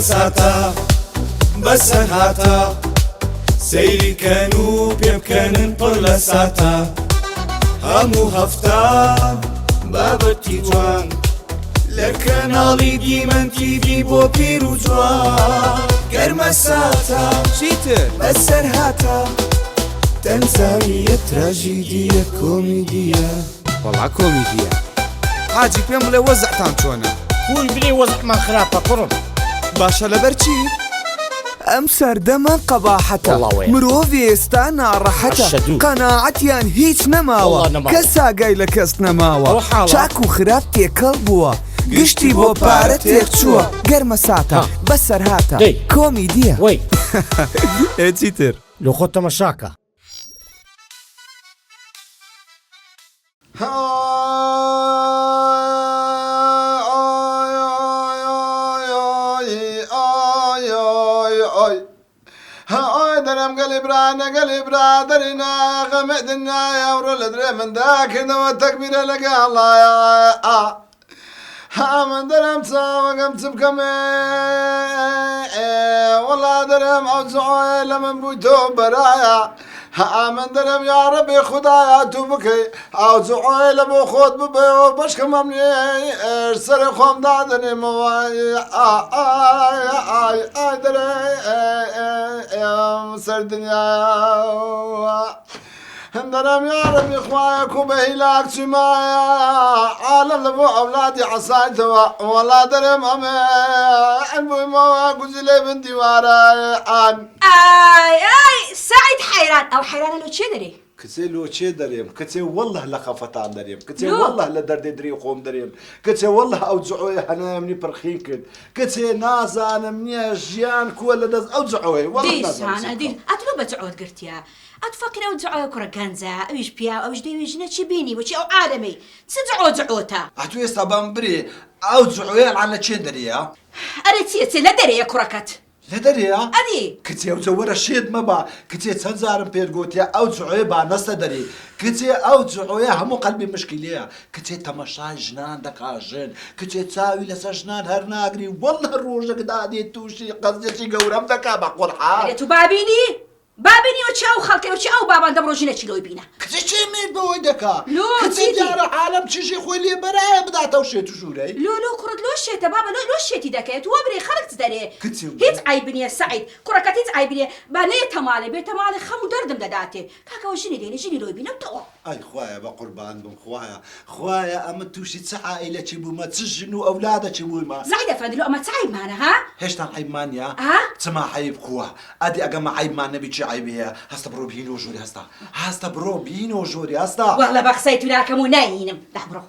ساتا بەسەر هاتە سەیری کەن و پێبکەنن پڕ لە ساتە هەموو هەفتە بابەتی جوان لە کەناڵی دیمەن تیڤی بۆ پیر و جوان گەرمە ساتە چیتر بەسەر هاتە تەنزانیە تراژیدیە کۆمیدیە وەڵا کۆمیدیە حاجی پێم بڵێ وەزعتان چۆنە خۆی بڵێ وەزعمان خراپە کوڕم باشە لەبەر چی؟ ئەم سەردەمە قەباحەتە مرۆڤ ئێستا ناڕەحەتە قەناعەتیان هیچ نەماوە کەس ئاگای لە کەس نەماوە چاک و خراپ تێکەڵ بووە گشتی بۆ پارە تێکچووە گەرمە ساتە بەسەر هاتە کۆمیدیە وەی چیتر لە خۆت تەماشاکە دەرم گەلی برانە گەلی برادەرینا غەمەدنا یاوڕۆ لە درێ مندا کردەوە تەکبیرە لەگەڵایە من دەرم چاوەگەم چ بکەمێ وەڵا دەرم ئەو جوعێ لە من بووی تۆ بەرایە من دەرم یاڕە بێ خوددایە تو بکەی ئەو جوعێ لە بۆ خۆت ببێەوە بەشکەم ئەم سەرێ خۆم دادنێمەوە دەرێ سەر دنیا هەندەرم یاڕەبی خوایە کو بە هیلاک چمایە عالم لە بۆ ئەولادی عەسایتەوە وەڵا دەرم ئەمێ بوویمەوە گوزی لێ بن دیوارە سعید حەیران ئەو حەیرانە لۆ چێ دەرێ کچێ لۆ چێ دەرێم کچێ وەڵڵه لە خەفەتان دەرێم کچێ وەڵڵه لە دەردێ دری خۆم دەرێم کچێ وەڵڵه ئەو جوعۆیە هەنایەمنی پڕخین کرد کچێ نازانم نییە ژیان کووە لە دەست ئەو جوعۆی دیسانەدی ئەتلۆ بە جوعۆت گرتیە ئەت فەکر ئەو جوعۆیە کوڕە گەنجە ئەویش پیا ئەوش دەیوێژنە چی بینی بۆچی ئەو عالەمەی چ جوعۆتە ئەتو ئێستا بام برێ ئەو جوعۆیە ئەڵان لە چێ دەرەیە ئەرە چیە لە دەرەیە کوڕەکەت لە دەرەیە ئەدی کچێ ئەو جەوەرە شێت مەبا کچێ چەند جارم پێت گوتیە ئەو جوعۆیە بانەستە دەرێ کچێ ئەو جوعۆیە هەموو قەلبی مشکیلەیە کچێ تەماشای ژنان دەکاژن کچێ چاوی لەسەر ژنان هەر ناگری وەڵڵە ڕۆژێک دادێت تووشی قەزێکی گەورەم دەکا بە قوڵحا تو بابینیوە چاو خەڵکەوە چی ئەو بابان دەمڕۆژینە چی لۆی بینە کچێ چێ مێت بەوەی دەکا کچێ دیارە عالەم چیشی خۆی لێ بەرایە بداتەو شێت و ژوورەی لۆ کوڕت لۆ شێتە بابە لۆ شێتی دەکەێت وە برێ خەڵک دەرێ هیچ عیب نییە سعید کوڕەکەت هیچ عیب نییە با نەیە تەماڵێ بێ تەماڵێ خەم و دەردم دەداتێ کاکەوە ژنی دێنێ ژنی لۆی بینەوتەوە ئەی خوایە بە قوربان بم خوایە ئەمە تووشی چ عائیلەکی بوومە چ ژن و ئەولادەکی بوویمە زاید ئەفەندلۆ ئەمە چ عیبمانە ها هێشتا عیبمانە چما عیب کووە ئەدی ئەگەمە عیبمان نەبی چی عیب هەیە هەستە بڕۆ بینەوە ژووری هەستا بڕۆ بینەوە ژووری هەستا وەڵە بە قسەی تو ناکەم و ناینم دا بڕۆ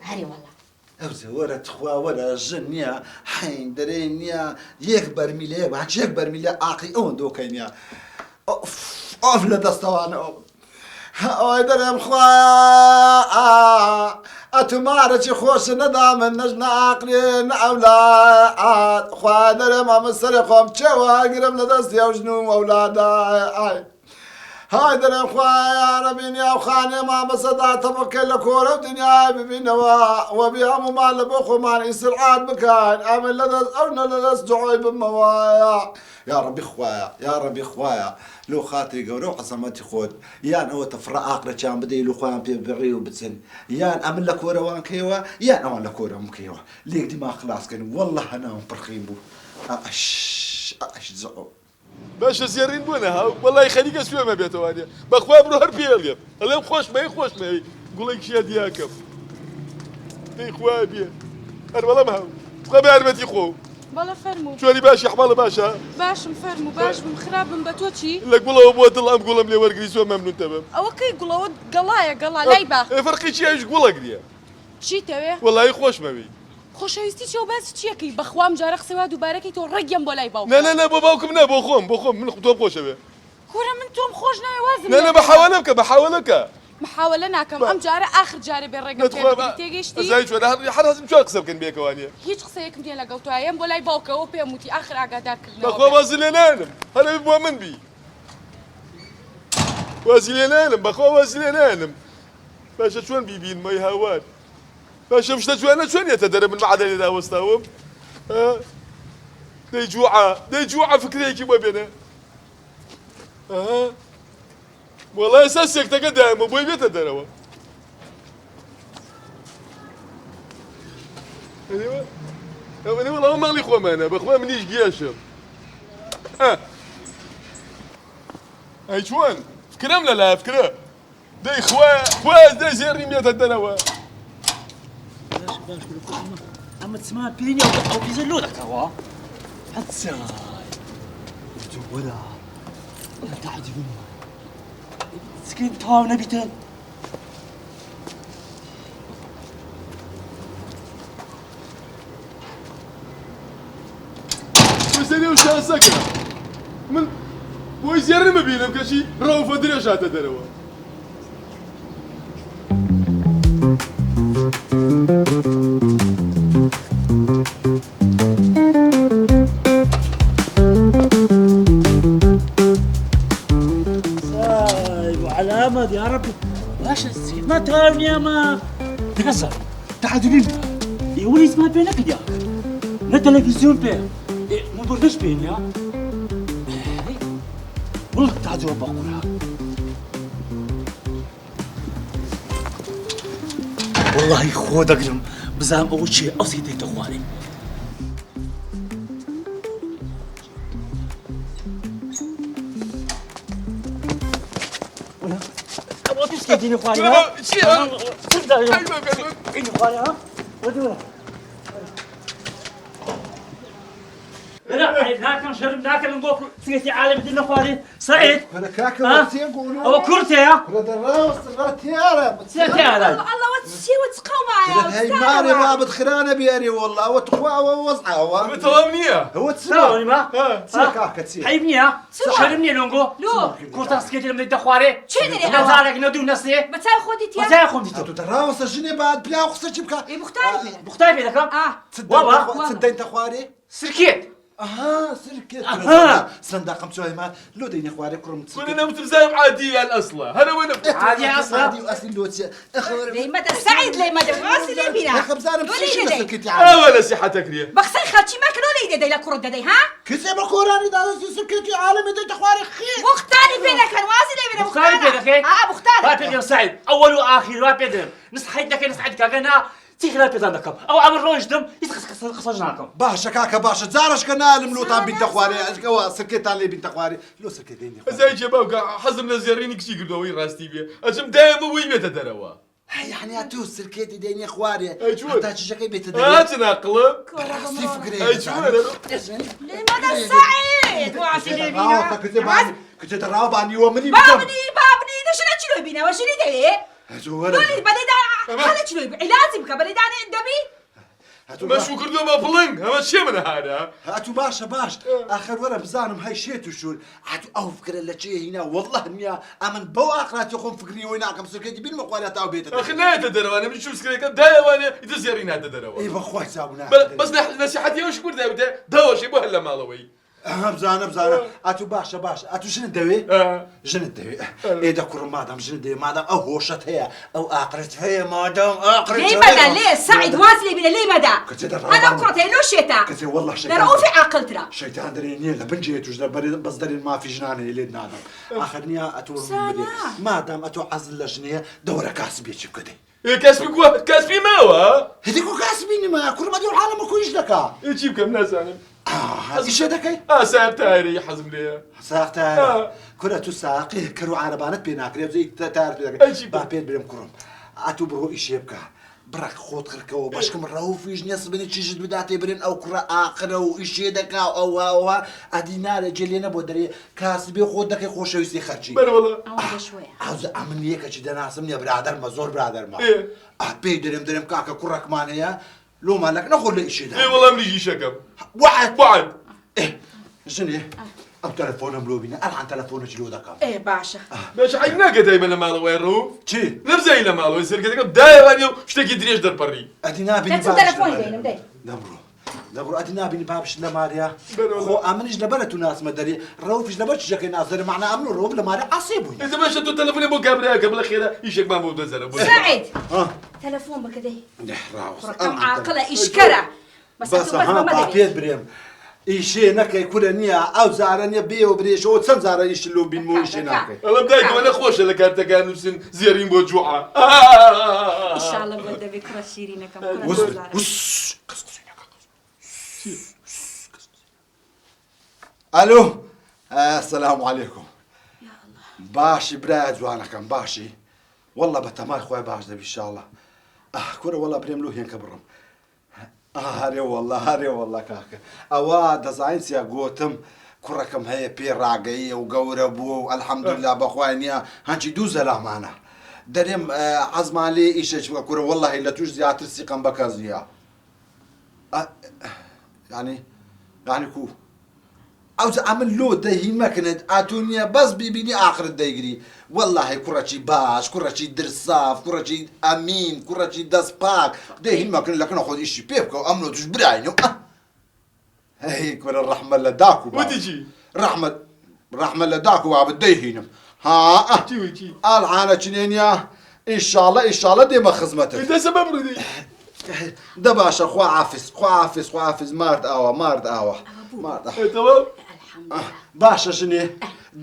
هەرێ وەڵە ئەو زەوەرە تخواوەرە ژن نییە حین دەرێ نییە یەک بەرمیلێ هەچ یەک بەرمیلێ ئاقی ئەوەن دۆکەی نییە ئۆف لە دەستەوانەوە ئەوەی دەرێم خوایە ئەتومارەی خۆشە نەدا من نەژنە ئاقلێ نەئەولاد خوا دەرێم ئەمە سەرێ خۆم چێوە گرم لە دەستی ئەو ژن و ئەولادە های دەرێم خوایە ڕەبینی ئەو خانێ مامەسەدا تەبەکە لە کۆرە و دنیای ببینەوە وە بێ هەمومان لە بۆ خۆمان ئیسرعات بکەن ئەمە لە دەست ئەوە لە دەست جوعۆی بمەوەیە یا ڕەبی خوایە یا ڕەبی خوایە لۆ خاتری گەورە و عەزەمەتی خۆت یان ئەوە تەفڕە ئاقرەچیان بدەی لە خۆیان پێ بڕێ و بچن یان ئەمن لە کۆرەوان کەیەوە یان ئەوان لە کۆرە مکەیەوە لێک دیما خلاصکەن وەڵڵە هەناوم پڕخیم بوو ئەش جوعۆ باشە زێڕین بوونە هاو وەڵای خەریکە سوێمە بێتەوانێ بەخوا بڕۆ هەر پێڵێم ئەڵێم خۆشمەی گوڵێک شیە دیاکەم پێی خوای بێ هەر وەڵام هاو بخوا بە یارمەتی خۆ بەڵە فەرموو چۆنی باشی حواڵە باشە باشم فەرموو باش بم خراپم بە تۆ چی لە گوڵەوە بۆ دڵ ئەم گوڵم لێ وەرگری زۆر مەمنونتە بم ئەوە کەی گوڵەوە گەڵایە لای بە فەرقی چیایش گوڵەگریە چیتەوێ وەڵای خۆشمەوی خۆشەویستی چێ و باسی چیەکەی بەخوام جارە قسەوا دووبارەکەی تۆ ڕێگەم بۆ لای باوکم نە بۆ باوکم نە بۆ خۆم من تۆم خۆشەوێ کوورە من تۆم خۆش ناوێ وازم نە بە حاوەلەکە محاولە ناکەم ئەم جارە ئاخر جارە بێ ڕێگەم تێگەیشتی زای چۆن هەر هەزم چۆن قسە بکەن بێکەوانیە هیچ قسەیەکم تێ لەگەڵ تۆیەم بۆ لای باوکەوە پێم وتی ئاخر ئاگادارکردنەوە بەخوا وازی لێ نانم هەرەوی بۆ من بی وازی لێ نانم بەخوا وازی لێ نانم باشە چۆن بیبین مای هاوار باشە شتە جوانە چۆنیەتە دەرە من بەعادە لێدا وەستاوم دەیجوعە فکرەیەکی بۆ بێنە وەڵای ئێستا سێکتەکە دایمە بۆی بێتە دەرەوە ئەوەنێ وەڵاوە ماڵی خۆمانە بەخوا منیش گێشم ئەی چۆن فکرم لەلایە فکرە دەی خوا دەی زێڕی مێتە دەرەوە ئەمە چما پێنیە ئەو پیزە لۆ دەکەوە هەچای وەرە تعجبني سكرين تاو نبيتن وسني وشان سكن من بوي زير ما بينهم كشي روفه دريشات دروا علامة يا ربي باش السيد ما تهاوني يا ما تكسر تعادلين يا ولي اسمها بينك يا لا تلفزيون بين مو بردش بين يا والله تعادل بقولها والله خود اقلم بزام اول شيء اصيدي تخواني كيديني خوالي ها؟ كيديني خوالي ها؟ ودونا لا ناكل شرب ناكل نقول سيتي عالم دينا خوالي سعيد انا كاكل وقتين قولوا او كرتي يا هذا الراس الراتيارة سيتي على الله وتشي وتقاو معايا هاي ماري رابط خرانه بيري والله وتخوا ووزعه متوامنيه هو تساوي ما تسيكاك تسيك حيبني يا شربني لونغو لو كرتا سكيتي لما يدخواري چه داری لا زارك ندو نسي بتاع خودت يا متى خديتي تو دراوس الجني بعد بلا خصك بكا ايه مختلف مختلف لك بابا تصدق انت خواري سركيت سركت صندوق مسوي ما لو ديني خواري كرم كنا متزايم عادية الأصلة هذا وين عادي اصلا عادي واصل لوتي اخوار لي مدى سعيد لي مدى واسي لي بينا خبزانه بسيش سكتي ولا صحتك ليه بخسي خالتي ما كانوا لي داي لا كرة داي ها كيف بقولاني دا سكتي عالمي دي خواري خير مختلف بينا كان واسي لي بينا مختلف بينك مختلف ما بيدر سعيد اول واخر ما بيدر نصحيتك نصحيتك انا تيخلا بيتانكم او عمل روج دم يتخصصناكم باشا كاكا باشا زارش كنا الملوطان بنت خواري سكت علي بنت خواري لو سكتيني زي شباب حزمنا زيريني كشي قدوا وين راستي بيه اجم دايما وين متدروا يعني اتو سركيتي ديني خواري اي شو حتى شكي بيت تناقلب راسي فكري اي شو لي مدى سعيد واسي لي بينا كنت تراو باني ومني بابني ده شنو تشلو بينا وشنو داي لولي بلدان خلي شنو لازم كبلدان عندبي ما شو كردوا ما بلنج هذا الشيء من هذا هاتو باشا باش اخر ورا بزانم هاي شيتو شول هاتو او فكر لا شيء هنا والله اني امن بو اخرات يخون فكري ويناكم سكتي بين مقالات او بيت اخي لا تدروا انا بنشوف سكريك دايما وانا يتزيرين هذا دروا اي بخوي سابنا بس نصيحتي وش كنت دوا شيء بو هلا مالوي بزانه اتو باشا اتو شنو الدوي شنو الدوي ايه دا كور مادام شنو الدوي مادام او هوشت هي او اقرت هي مادام اقرت ليه مدى ليه سعيد واسلي بنا ليه مدى انا كرتي لو شيتا كنت والله شيطان درا في عقل ترى شيطان دريني لا بنجيت وجد بس درين ما في جناني اللي نادم اخذني اتو مادام اتو عزل لجنيه دوره كاسبي تشوف كده كاسبي ما هو هذيكو كاسبيني ما كل ما دير العالم كويش لك يجيب كم ناس انا هذه شدك ساعة تايري حزم لي ساعة تايري كرة تساقي كرو عربانات بيناك زي تعرف بابيت بريم كرم اتو برو ايش يبكى برك خود خركو باش كم راهو فيش ناس بنت تشجد بداتي برين او كرة اخره وايش يدك او ادينا جلينا بودري كاسبي خودك خوش ويسي خرجي بر والله شويه عاوز اعمل ليك كذي ده ناس مني برادر ما زور برادر ما ابي درم كاكا كرك مانيا لو مالك ناخذ لي شيء ده اي والله منيجي شكم وعد ايه شنو او تلفون ملوبينا الحن تلفون جلودك ايه باشا حيناك دايما مالو وين روف شي نبزي لا مالو يصير كذا دايما اشتكي دريش در بري ادينا بني تاتو تلفوني دايما داي دبرو ادينا بني بابش لماريا خو امنج لبلت ناس مدري روفش لبش جاك ناس معنا امنو روف لماريا عصيبو اذا ما شتو تلفوني ابو كابريا قبل اخيرا يشك ما بود زر سعيد تلفون بكدي راوس رقم عاقله اشكره بس ها بابيت بريم ئیشێ نەکەی کورە نییە ئەو زارە نیە بێ و برێژەوە چەند زارە ئیش لۆ بینمەوە ئیشێ ناکەی ئەڵم دایکەوە خۆشە لە کارتەکان نووسن زیێرین بۆ جوعە ئیشاڵە بۆ دەبێت کوڕە شیرینەکەم ئەلۆ سەلام عەلەیکوم باشی برایە جوانەکەم باشی وەڵڵا بە تەمای خۆی باش دەبی ئینشاڵڵا کورە وەڵڵا برێم لۆ هێنکە بڕم هەرێ وەڵڵا هەرێ وەڵڵا کاکە ئەوە دەزانین چیا گۆتم کوڕەکەم هەیە پێ ڕاگەیە و گەورە بووە و ئەلحەمدولیلا بەخوای نییە هەنچی دوو زەلامانە دەرێم عەزمان لێ ئیشێک بکە کورە وەڵڵاهی لە توش زیاتر سیقەم بە کەس نییە یعنی کو ئەوجا ئەمن لۆ دەهی مەکنت ئاتۆ نییە بەس بیبینی ئاخرت دەیگری وەڵڵاهی کوڕەکی باش کوڕەکی درساف کوڕەکی ئەمین کوڕەکی دەست پاک دەهین مەکن لەکنە خۆت ئیشی پێ بکە و ئەمنۆ توش براینەوە هەی کورە ڕەحمە لە داکو وتیجی ڕەحمە لە داکو وابت دەیهینم ها ئەڵعانە چنێنە ئیشاڵە دێمە خزمەتت دەسە بەبڕدی دە باشە خوا حافظ مارد ئاوە باشە ژنێ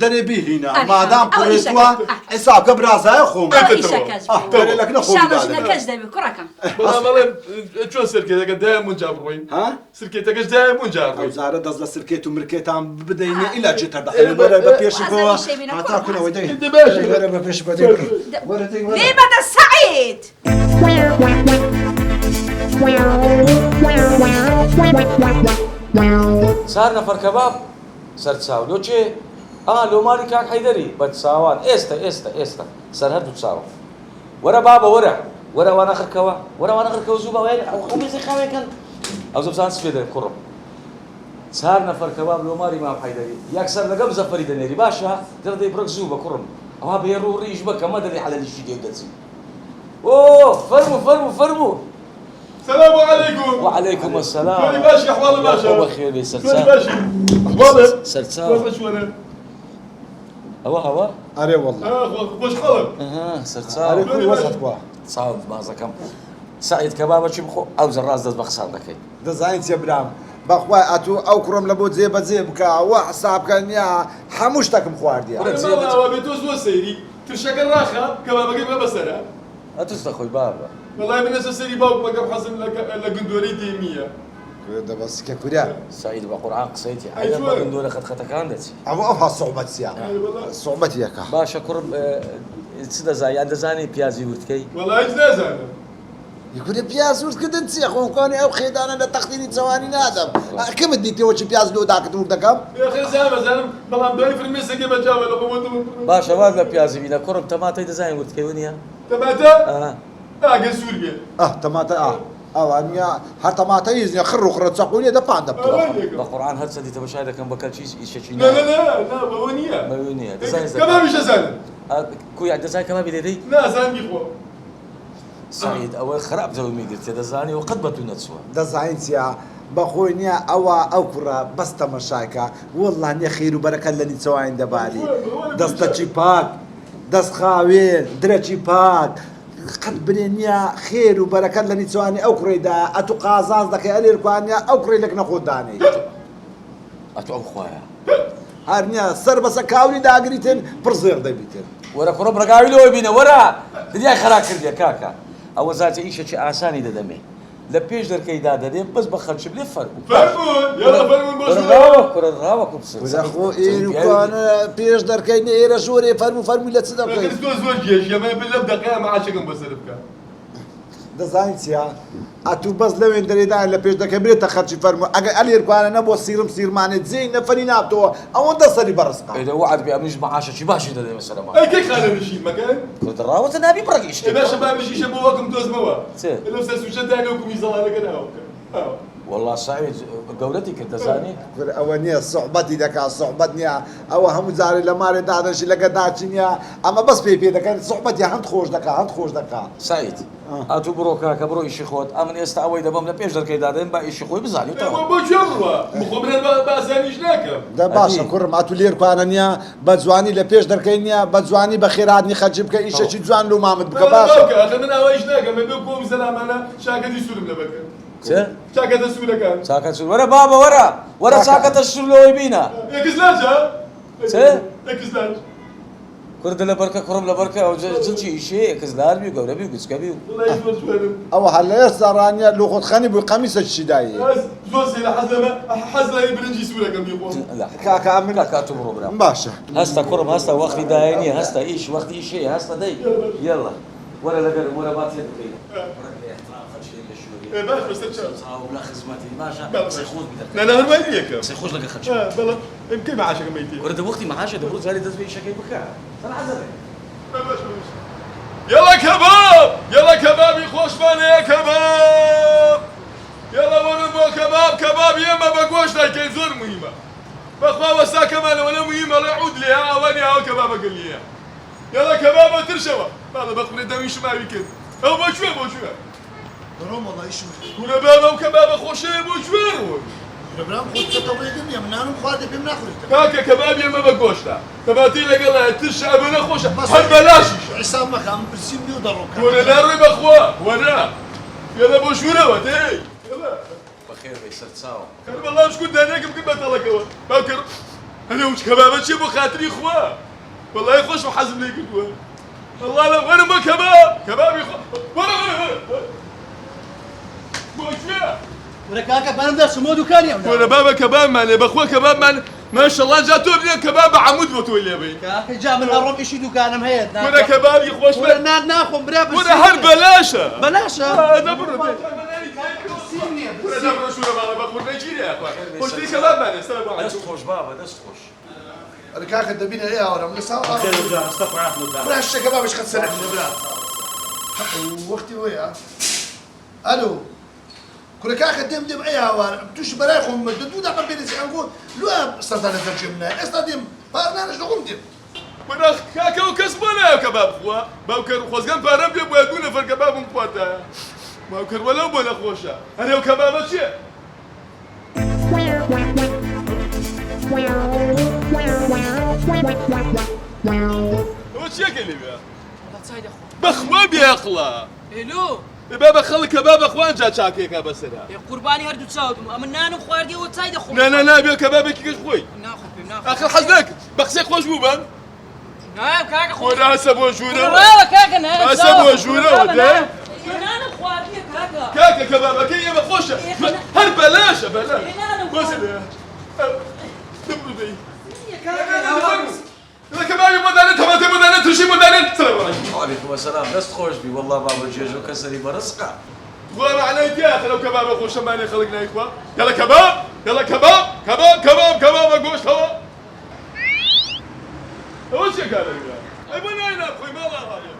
دەرێ بیهینە مادام پڕێتوە حیسابکە برازایە خۆم لەکنە خۆمەکەش دەبێت کوڕەکەم بەڵام چۆن سرکێتەکە دایە مونجا بڕۆین سرکێتەکەش دایە مونجا ئەو زارە دەست لە سرکێت و مرکێتان بدەینە ئیلا جێتەر دەخەنە بەرە بە پێشکەوە هاتا کونەوەی دەین بەرە بە پێش لێ بەدە سەعید چار نەفەر کەباب سەرچاو لۆ چێ لۆ ماری کاک حەیدەری بە چاوان ئێستا سەر هەردوو چاوە وەرە بابە وەرە وانە خڕکەوە زوو باوێن ئەو خەمێزی خاوێکەن ئەو زەبزان سپێ دەێ کوڕم چار نەفەر کەباب لۆ ماری مام حەیدەری یەکسەر لەگەم زەفەری دەنێری باشە دەردەی بڕک زوو بە کوڕم ئەوها بێ ڕوو ڕیش بە کەمە دەری حەلەلیشی دێ دەچی فەرموو السلام عليكم. وعليكم السلام. كوني باشي أحوالي باشا. بخير بي سرسال. كوني باشي. أحوالي. سرسال. كيفاش وانا؟ هوا. أري والله. خوش خلق. سرسال. أري كل وسط كوا. صعب بعضكم. سعيد كبابة شو بخو أو زراز دز بخسر لكي. دزاين سيبرام. بخوای ئەتو ئەو کوڕم لە بۆ جێبەجێ بکە وە حسابکە نییە هەموو شتێکم خواردیە بێت تۆ زۆر سەیری ترشەکە ڕاخە کەبابەکەی بە بەسەرە ئەتوستە خۆی بابە وەڵای من لەسەر سەری باوکمەکەم حەزم لە گندۆرەی دێمیە دەبەستکە کوریا سعید بە قورعان قسەیتی حەیدەر بە گندۆرە خەتخەتەکان دەچی ئەوها سوحبەتیە سوحبەتی یەکە باشە کوڕم چ دەزانی یان دەزانی پیازی ورتکەی وەڵای هیچ نازانم یکوری پیاز وردکردن چییە خۆمکانی ئەو خێدانە لە تەختینی چەوانی نادەم کەمت دیتەوە چی پیاز لۆ داکت ورد دەکەم زانم بەڵام دوای فرمێسەکە بەجاوە لە بۆ باشە وات لە پیازی بینە کوڕم تەماتەی دەزانی ورتکەی نییە تەماتە ئاگە سوور بێ تەماتە ئەوانە هەر تەماتە هیچ نییە خڕ و خڕە چەقوونیە دەپان دەبتەوە بە قورعان هەر چەندی تەماشای دەکەم بە کەلچیش ئیشێکی بەوە نییە بەوێ نییە دەزانیت کەبابیش دەزانم کوی دەزای کەبابی لێدەی نازانم بیخۆ سعید ئەوە خراپ جەوی میگرتێ دەزانی و قەت بە تو نەچووە دەزانین چیە بەخۆی نییە ئەوە ئەو کوڕە بەس تەمەشایکە وەڵڵا نییە خیر و بەرەکەت لە نیچەوانی دەباری دەستەکی پاک دەست خاوێن درەکی پاک قەت برێ نییە خێر و بەرەکەت لە نیچەوانی ئەو کوڕیدا ئەتو قازانز دەکەی ئەلێرکوانە ئەو کوڕی لەک نەخۆت دانەی ئەتو ئەو خوایە هەر نییە سەر بەسە کاوری داگریتن پڕ زێر دەبیتن وەرە کوڕم ڕگاوی لەوە بینە وەرە دنیای خەرا کردیە کاکە ئەوە زاتە ئیشێکی ئاسانی دەدەمێ لە پێش دەرکەیدا دەدێن بەس بە خەلچ بێ فەرمووەڕاوەکو خۆ ئێروکانە پێش دەرکەین ئێرە زۆرێ فەرموو لە چ دەکەین زۆر گێژەمە لەم دەقەیە مەعاشەکەم بەسەر بکە دەزانین چیە ئەتوو بەس لەوێن دەرێدان لە پێش دەکە برێتە خەرچی فەرموو ئەگە ئەلێرکوانە نەبووە سیرمانێت جێی نەفەری نابتەوە ئەوەندە سەری بەڕسقا وعد بێ ئەمیش مەعاشەکی باشی دەدەێ مەسەرەما ئەی خانەنشین مەکەن ڕاوەتە نابی بڕێکیش باشە بامشیشە بۆ وەکم دۆزمەوە لەو سەر سوشە داگەوکو میزەڵانەکە ناوکە والله سعید گەورەتی کرد دەزانی ئەوە نییە سوحبەتی دەکات سوحبەت نییە ئەوە هەموو جارێ لە مارێ دادەشی لەگە داچی نییە ئەمە بەس پێ دەکەن سوحبەتی هەند خۆش دەکات هەند خۆش دەکات سعید ئەتوو بڕۆ کاکە بڕۆ ئیشی خۆت ئەمن ئێستا ئەوەی دەبم لە پێش دەرکەی دادەن با ئیشی خۆی بزانیتەوە بۆ کوێ بڕوە بخۆ برێن باسانیش ناکەم دە باشە کوڕم ئەتوو لێرکوانە نییە بە جوانی لە پێش دەرکەی نییە بە جوانی بە خێراتنی خەرجی بکە ئیشێکی جوان لۆ مامت بکە باشە من ئەوەیش ناکەم بێ کۆم زەلامانە شاکەتی سوورم لە بەکەم چاکەتە سوورەکان چاکەت سوور وەرە بابە وەرە چاکەتە سوور لەوەی بینە یەکزلاجە چێ یەکزلاج کورد لە بەرکە کوڕم لە بەرکە ئەو جنجی ئیشێ کەسدار بی گەورە بی گوچکە بی و ئەوە هەر لە ئێستا ڕانیە لۆ خۆتخانی بووی قەمیسە چی دایە زۆر سێ لە حەز لە برنجی سوورەکەم بیخۆم کاکە ئەمن کاتو بڕۆ برام باشە هەستە کوڕم هەستە وەختی داهێ نییە هەستە ئیش وەختی ئیشەیە هەستە دەی یەڵە وەرە لەگەر وەرە با تێ بکەین باش بەسەر چاو لا خزمەتی باشە قسەی خۆت بدەکەن نە هەرمای یەکە قسەی خۆش لەگە خەرچ بەڵێ ئەمکەی مەعاشەکەم مەیتێ وەرە وەختی مەعاشە دەبڕ جارێ دەست بە ئیشەکەی بکە يلا كباب يلا كبابي خوش ماني كباب يلا ونبو كباب يما بقوش لكن زور مهمة بخوا وسا كمان ولا مهمة لا يعود ليها واني هاو كباب قال لي يلا كباب ترشوا هذا بخبر الدمي شو ما بيكن او بشوي دروم والله ايش كنا بابا وكباب خوش بشوي برام خود تطويقم يا منانو خادي بهم ناخذ كاكا كباب يما بقوش لا كباتي لك الله ترشا ابنا خوش هل بلاش عصام مكان برسيم لي ودروك وانا ناري بخوا وانا يلا بشوي ودي يلا بخير بيسر تساوى كان والله شكون داناك يمكن بطلك هو باكر انا وش كباب شي بو خاطري خوا والله يخش وحزم لي قدوه والله لا وانا ما كباب وانا موجوع ولا كاكا بنبدا سمو دكان يا وانا بابا كباب مالي بخوا كباب مالي ما شاء الله جاتو بلي كباب عمود بتولي بي كاكا جاء من الروم ايش دكان مهيد وانا كباب يخوش ولا ناخذ برا بس وانا هل بلاشة بلاشة دبر وانا دبر شو انا بخور نيجيريا يا اخوان قلت لي كباب مالي السلام عليكم دست خوش بابا دست خوش الكاكا دبينا ايه ولا من سوا خير وجاه استغفر الله ولا الشيء كباب ايش خسرت وقتي ويا الو كل كاكا دم ايه هوا بتوش برايخهم مددو دا قبل زي انقول لو استطعنا ترجمنا استديم بارنا شو قمتم وانا كاكا وكسبنا كباب خوا باوكر خوزقان بارم بيا بوادونا فالكباب مقواتا باوكر ولا ولا خوشا انا وكباب شي وش ياكل بيا بخوا بياخلا الو بابا خلي كباب اخوان جا شاكيكا بس انا قرباني هردو تساودم اما نانو خواردي وتسايد اخو لا بيا كبابك كيف خوي ناخذ اخر حزنك بخسي خوش بوبان نعم كاكا خو وانا حسب وجونا والله كاكا نعم حسب وجونا ودي نانو خواردي كاكا كاكا كبابك هي بخوشه هل بلاش بس دبروا بي اذا كبابي مدانة تماتي مدانة تشي مدانة السلام عليكم وعليكم السلام دست خوش بي والله بابا جيجو كسري برزقه وانا عليك يا اخي لو كباب اخوش ماني خلقنا يا اخوان يلا كباب يلا كباب اقوش هوا وش يا قال اي بناين اخوي ما الله هذا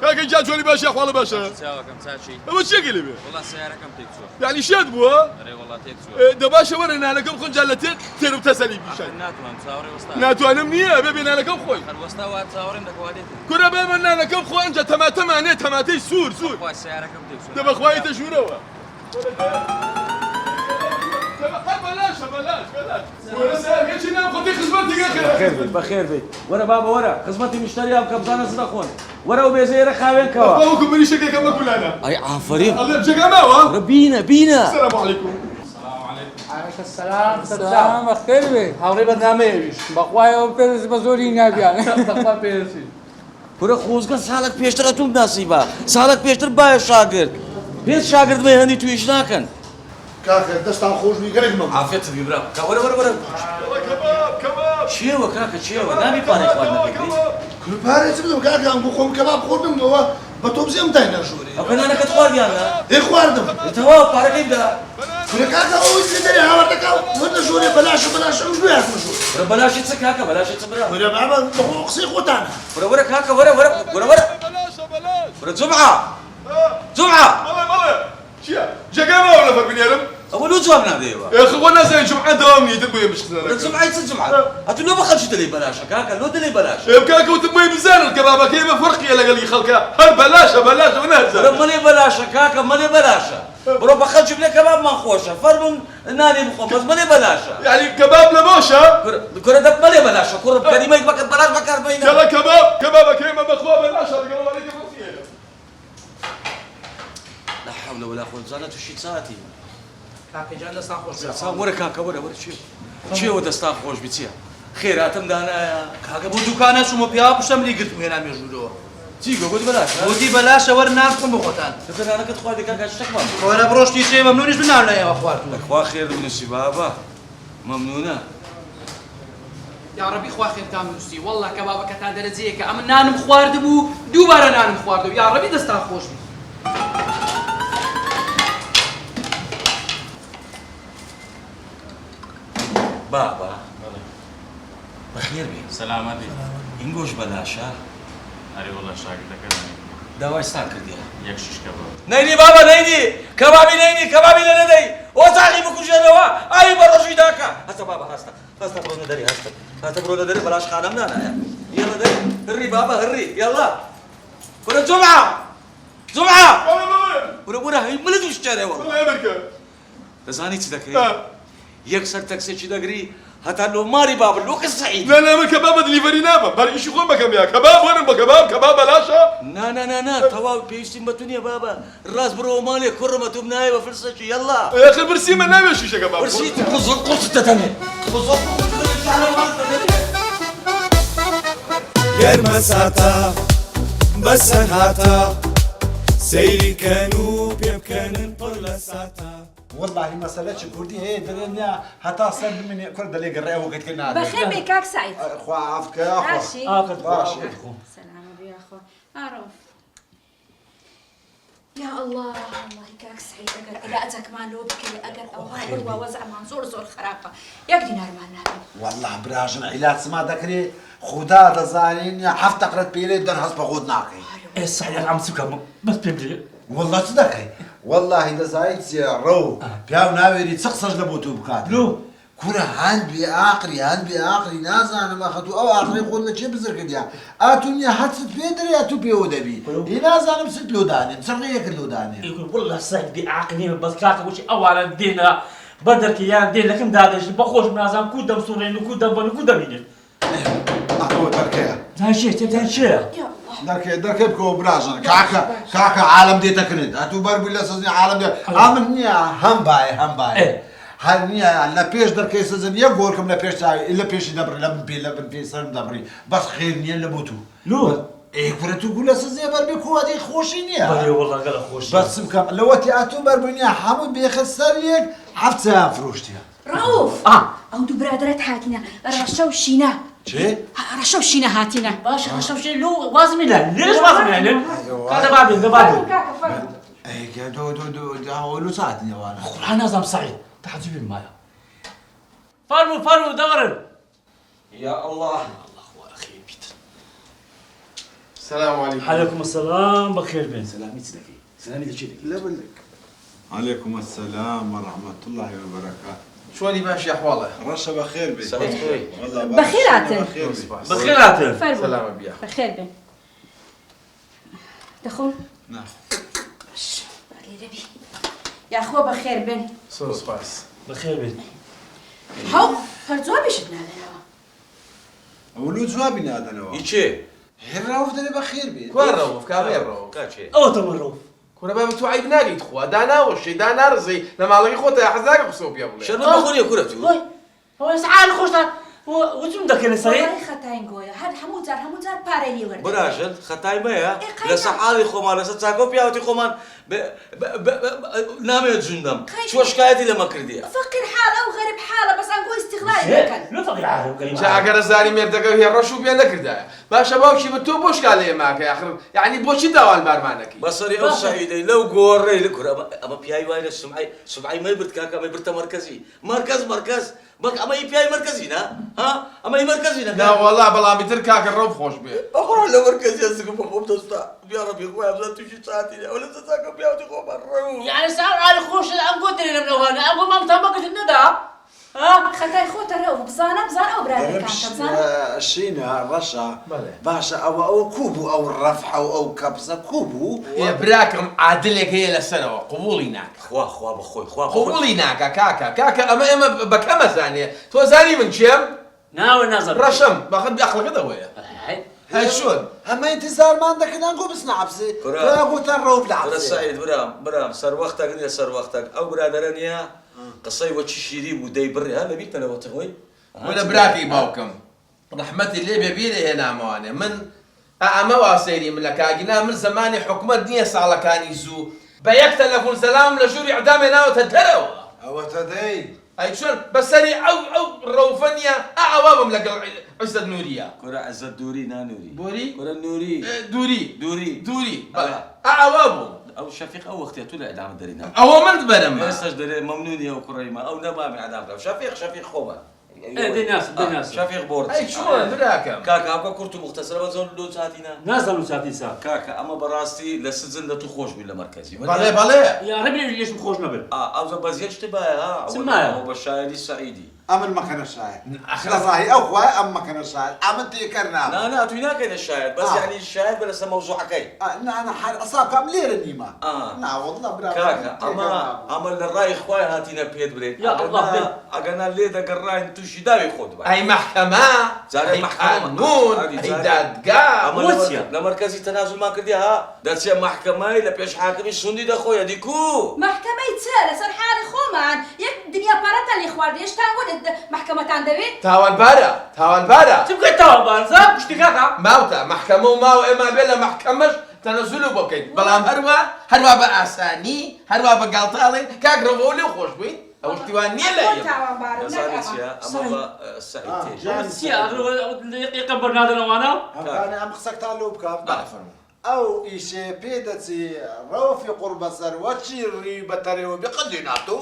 كاكي جا جولي باشا اخوان باشا ساوى كم ساشي وش يقلي بيه والله سيارة كم تكسو يعني شاد بوا ري والله تكسو ده باشا ورنا انا كم خن جالتين تيرو تسالي بشاي ناتو هم تصاوري وسطا ناتو انا منيه بيبي انا كم خوي الوسطا واد تصاورين دك واديتي كنا بيبي انا كم خوي انت تماتم انا تماتي سور اخوي السيارة كم تكسو ده بخواي تشوروا بلاش وانا سأل قلت نام خذي خدمتي بخير بي ورا بابا ورا خدمتي مشتريها بكبزانة صدقون ورا وبيزير خاوين كوا أخوكم بني شكل كم أقول أنا أي عفرين الله يبجيك أماوة بينا السلام عليكم عليك السلام بخير بي هاوري برنامج بخواي او پیرس بزوری نبیان بخوا پیرسی ورا خوزگان سالك پیشتر اتون نصیبا سالك پیشتر باید شاگرد پیش شاگرد مهندی تویش نکن كاكا دستان خوش بيقرق مم عافيت بيبرا ورا كباب شيوا كاكا شيوا نامي باني اخواننا كل باريس بدو كاكا ام بخوم كباب خوردم دوا بتوب زي متاينا شوري اكن انا كتخوار ديالنا ايه خواردم توا بارك يبدا كل كاكا او يسدري هاوردك ورد شوري بلاش وش بياكل شوري ورا بلاش يتسكاكا بلاش يتبرا ورا بابا بخو قصي خوتانا ورا كاكا ورا جمعة والله شيا جاكاما ولا فرق بينهم اول جوابنا ديوا يا اخي وانا زي جمعه دوامني تبغي مش الجمعة الجمعة هاتوا لو ما خرجت لي بلاش كاكا لو دلي بلاش كاكا وتبغي بزان الكبابه كيف فرق يا لقى لي خلقها هل بلاش ونهزه مالي بلاش كاكا مالي بلاش برو بخرج لي كباب ما خوشه فرم ناني بخبز مالي بلاش يعني كباب لبوشه كره دب مالي بلاش كره كلمه بكر بلاش بكر بينا يلا كباب كيما بخوا بلاش قالوا عليك حول ولا قوة زانە تووشی چاتی کاکەجان دەستان خۆش وەرە کاکە وەرە چێوە دەستان خۆش بچیە خێراتم دانایە کاکە بۆ دوکانە چوومە پیا پشتم لی گرتم هێنا مێژوورەوە چی گۆگۆت بەلاش بۆتی بەلاشە وەرە نان بخۆم بۆ خۆتان دەتەنانەکەت خوا دەکا کاک شتێکمان وەرە بڕۆشتی چێ مەمنونیش بناو لایەوە خواردووە خوا خێر بنووسی بابا مەمنونە یا ڕەبی خوا خێرتان بنووسی وەڵڵا کەبابەکەتان دەرەجەیەکە ئەمە نانم خواردبوو دووبارە نانم خواردەوە یا ڕەبی دەستان خۆش بی بابا بەخێر بێ سەلامەتی ئینگۆش بەلاشە ئەرێ وەڵڵا شاگردەکەت داوایستان کردیە یەک شیش کەباب نەینی بابا نەینی کەبابی نەینی کەبابی لە نەدەی ئۆزاقی بکوژێنەوە ئاوی بەڕەشی داکە هەستە بابا هەستە بڕۆ نەدەری هەستە بڕۆ نەدەری بەلاش خانەم نانایە یەڵە دەری هڕی بابا هڕی یەڵا وەرە جومعە وەرە هەی ملە دووش چارێوە دەزانی چی دەکەی یەکسەر تەکسێکی دەگری هەتا لۆماری بابا لۆکە سەعید لا من كباب دليفري نابا بر إيش يخون بكم يا كباب ورن كباب بلاشة نا تواو بيشتين بتونيا بابا الراس برو مالي كرمة تبناي وفرصتي يلا يا أخي برسي من ناوي شو كباب برسي قص تتني گەرمە ساتە بەسەر هاتە سەیری کەن و پێ بکەنن پڕ لە ساتە والله مسألة كردي هي درنيا حتى صار من كرد اللي قرأه وقت كنا بخير بك كاك سعيد أخو عافك يا أخو عاشي عاشي سلام يا أخو أعرف يا الله والله كاك سعيد أجر إلى أتاك ما لو بكري أجر أو هاي وزع منصور زور خرافة ياك دينار مالنا والله براجن علاج سما ذكري خدا دزارين يا حفت قرت بيلي دن حسب خود ناقي إيه صحيح عم سكر بس بيبلي والله صدقي والله إذا زايد يا رو بياو ناويري تسقسج لبوتو بكات لو كنا هان بآخري نازا أنا ما خدو أو آخري قلنا شيء بزر كديا أتوني حدث بيدري أتو بيو دبي نازا أنا مسد لو داني مسرقيك لو داني يقول والله صحيح بعقلي بس كاكا وش أولا دينا بدر كيان دين لكن دادش بخوش منازم كودم سورين كودم بنو كودم ينين أكو تركيا تنشيه دركي بكو براجن كاكا عالم دي تكرد أتو بربي لا سزني عالم دي عامل نيا هم باي هل نيا لا بيش دركي سزن يقولكم لا بيش تاعي إلا بيش دبر لا بن سلم دبري بس خير نيا لبوتو لو إيه كنتو تقول سزني بربي كو هذه خوشي نيا بلي والله قال خوشي بس مكم لو أتو بربي نيا حمود بيخسر يك حفتها فروشتها رؤوف أو دو برادرات هاتينا رشاو شينا شي؟ رشاو شينا هاتينا باش رشاو شي لو وازمي لا ليش وازمي يعني؟ هذا بعدين ايه دو لو ساعتني وانا أخو نازم سعيد تحجبي معايا فرمو دورن يا الله أخي بيت السلام عليكم عليكم السلام بخير بين سلامي لك لا بلك عليكم السلام ورحمة الله وبركاته شوالي ماشي يا حواله رشا بخير بك سعيد خوي والله بخيراتن بخيراتن سلامة بيا بخير بن دخل نعم يا أخوة بخير بن سوس باس بخير بين هاو فرزوا بيشتنا لنا ولو جوابي هذا نوا يجي هالروف ده بخير بك وين روف كامل روف كاتشي أو تمروا كنا بابا تو عيب نادي تخوا دانا وشي دانا رزي لما لقي خوته حزاق بصوب يا ابوي شنو بخور يا كرتو هو سعال خوشنا وجم ذاك السعيد والله خطاين قويا هاد حمود زار باريني ورد براجل خطاي ما يا لسحالي خومان لساتساكو بياوتي خومان نامي جندم شو شكايتي لما كردي فقير حالة وغريب حالة بس أنقول استغلال مكان لا فقير عارف كريم شاكر الزاري ميردك هي الرشو بيا نكردا باشا باوشي بتو بوش قال لي معك يا اخر يعني بوشي دوال بارمانك بصري او سعيدي لو قوري لك اما بياي وايل سمعي ما يبرت كاكا ما يبرت مركز بك اما يبياي مركزينا ها اما يمركزينا لا والله بلا بتركاك الروف خوش بيه اخر على مركز يا سكو بقوم تستا يا ربي خويا بزات تجي ساعتي ولا تساكو بياوتي خوما يعني سعال على خوش أنقول تري من أول أنقول ما متابعك الندى ها خطاي خوت الروف بزان أو برادر كانت بزان شينا رشا باشا أو كوبو أو الرفح أو كبسة كوبو يا براكم عادلك هي للسنة قبولي ناك خوا بخوي قبولي ناكا كاكا أما بكما ثانية تو زاني من شيم ناوي نظر رشم باخذ بأخلق هذا ويا هاي شلون؟ اما انتظار ما عندك نقول بس نعبسي قلت نروح برا نعبسي سعيد برام سر وقتك نيا سر وقتك او برادرانيا قصي وتشي شيري ودي بري هلا بيك انا وتغوي ولا براكي باوكم رحمتي اللي بيبيلي هنا مواني من أما واسيري من لكاجنا من زماني حكومة دنيا صار كان يزو بيك تلفون سلام لجوري اعدامي انا وتدروا او تدي اي شلون بس اني او روفنيا اعوابهم لك عزة نورية كرة عزة دوري نا نوري بوري كرة نوري دوري بلا اعوابهم او شفيق او وقت يطلع اعدام درينا هو من تبنم استجدر ممنونية وكريمة او نبامي اعدام شفيق خوما دي ناس شفيق بورد اي شلون براكم كاكا هبقى كرتو مختصرة بزول لو ساتينا نازل ساعتي ساعة كاكا اما براستي لسزن لا تخوش بلا مركزي بله يا ربي ليش مخوش نبل او زبازيش تباها سماها وبالشاعري السعيدي امن ما كان الشاعر راهي او خويا اما كان الشاعر عملت كرنا لا توينا كاين الشاهد بس يعني الشاهد بلا موضوع كاين انا اصابك ملير النيمه لا والله برافو كاكا اما الراي خويا هاتينا بيد بريك يا الله انا اللي ذاك الراي انتو شي داوي خد اي محكمة زاري اي محكمة قانون اي دادقا موسيا لا مركزي تنازل ما كرديها داتسيا محكمة لا بيش حاكمي سندي دا خويا ديكو محكمة يتسالى صار حالي خومان يك دنيا بارتا اللي خوارد ايش تنقول محكمة تندوي تاوان بارا تبقى توبان صح مش تكاكا ماوتا محكمة وماو اما بلا محكمش تنزلوا بوكين بلام هروا بأساني هروا بقالطالين كاك رفولي وخوش بين او اشتواني لا يا سالسيا اما السعيد سيا يقبل نادنا وانا انا ام خصك تعلو بكام او ايشي بيدتي روفي قرب سر وتشيري بتري وبقديناتو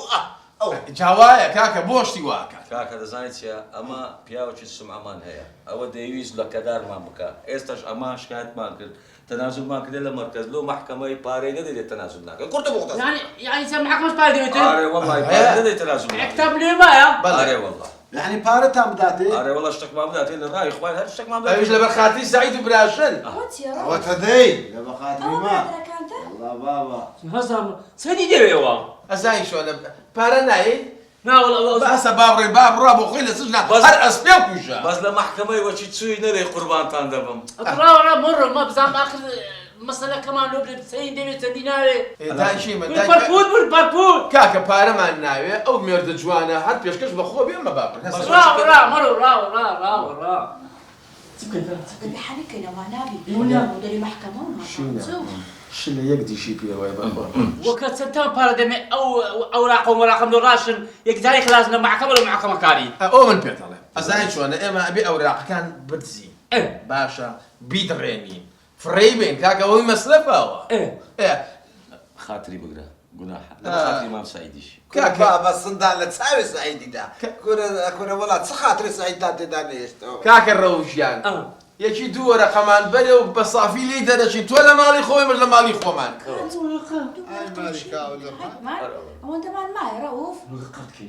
او جوايا كاكا بوشتي واكا كاكا دزانيتيا اما بياوتش السمعة مان هيا او ديويز لكدار ما بكا استش اما شكايت ما كرد تنازل ما كده لمركز لو محكمة باري ندي التنازل ناك كنت مختصر يعني سمحك مش باري دويتين اري والله باري ندي التنازل اكتب لي ما يا اري والله يعني بارتا مداتي اري والله اشتك ما بداتي الراي اخوان هل اشتك ما بداتي ايش لبرخاتي سعيد وبراشن وات يا او رب تدي لبخاتي أو ما برادرك أنت؟ والله بابا هذا سيدي ديري هو ازاي شو انا بارناي لا والله بس باب رابو خيل سجنا هر اسبيك وجا بس لمحكمة وشي تسوي نري قربان تاندبم اطلع مر ما بزعم اخر مسألة كمان لو بدي 90 ديناري تا شي من بالباركود كاكا بارا ما ناوي او ميرد جوانا هر بيشكش بخو بيما باب را اللي حالك انا ما نابي ودري محكمة وما شنو يقدي شي بيه ويا بابا وقت سنتان بارادمي او اوراق ومراقم راشن يقدر خلازنا معكم ولا معكم كاري او من بيت الله ازاي شو انا اما ابي اوراق كان بتزي ايه باشا بيدرينين فريبين كاكا وهي مسلفه هو ايه خاطري بقرا قناح لا خاطري ما مساعديش كاكا بابا صندان لا تساوي سعيدي دا كنا ولا تسخاطري سعيد دا دانيش كاكا الروشيان يجي دورة كمان بدي وبصافي لي درجة ولا مالي خوي ولا مالي خو مان هو انت مال ماي رؤوف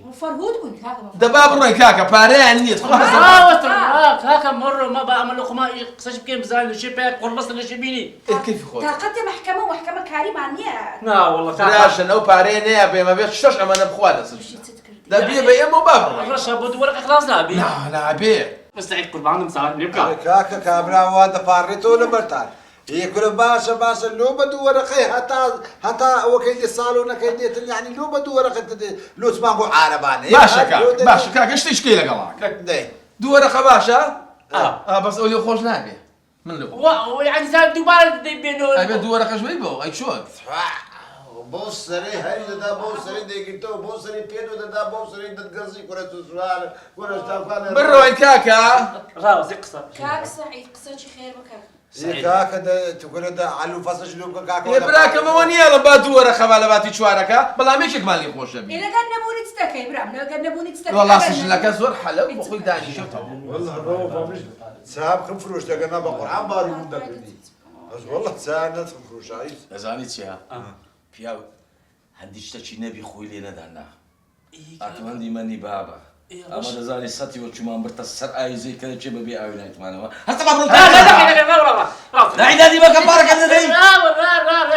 وفرهود كنت هكذا دباب روي كاكا باري عني هاكا مرة ما بعمل لكم ما قصش بكين بزعل شي باك والبصل اللي شبيني كيف خوي طاقت محكمة ومحكمة كريمة عنيا لا والله فراش او باري نيا بي ما بيخشش اما انا بخوانا دبي بي مو باب الرشا بود ورقة خلاص لا بي لا بي مستعيد قربان مساعد يبقى كاكا كابرا وهذا فاريتو لبرتال هي كل باشا لو بدو ورقه حتى وكيل الصالون كيديت يعني لو بدو ورقه لو تسمعوا عرباني باشا كاكا ايش تشكيله قلاك دورة باشا بس قولي خوش نابي من لو يعني زاد دوباره بينو ابي دورة شوي بو اي شو بوس سري هاي دا بوس سري ديكتو بوس سري بينو دا بوس سري دغزي كره سوال كره تافان بروين كاكا راوز قصه كاك سعيد قصتي خير بكاك كاكا دا تقول دا علو فاصل لو كاكا يا براك ما وني يلا بادورة خبالة باتي شواركا بلا ميشك مالي خوش ابي إذا كان نبوني تستكي برام لو كان نبوني تستكي والله سجل لك زور حلو بخوي داني شفتها والله روف ساب خم فروش لقنا بقرعان باري من دكني والله ساعة فروش عايز زانيتيا بياو هنديش تشي نبي خوي لي ندانا اتمنى ماني بابا اما دەزانی سەتی وەچمان برتە سەر ئایزەی کە دەچێ بەبێ ئاوی نایتوانەوە هەستا بڕۆ نعیدادی بەکە پارەکە دەدەی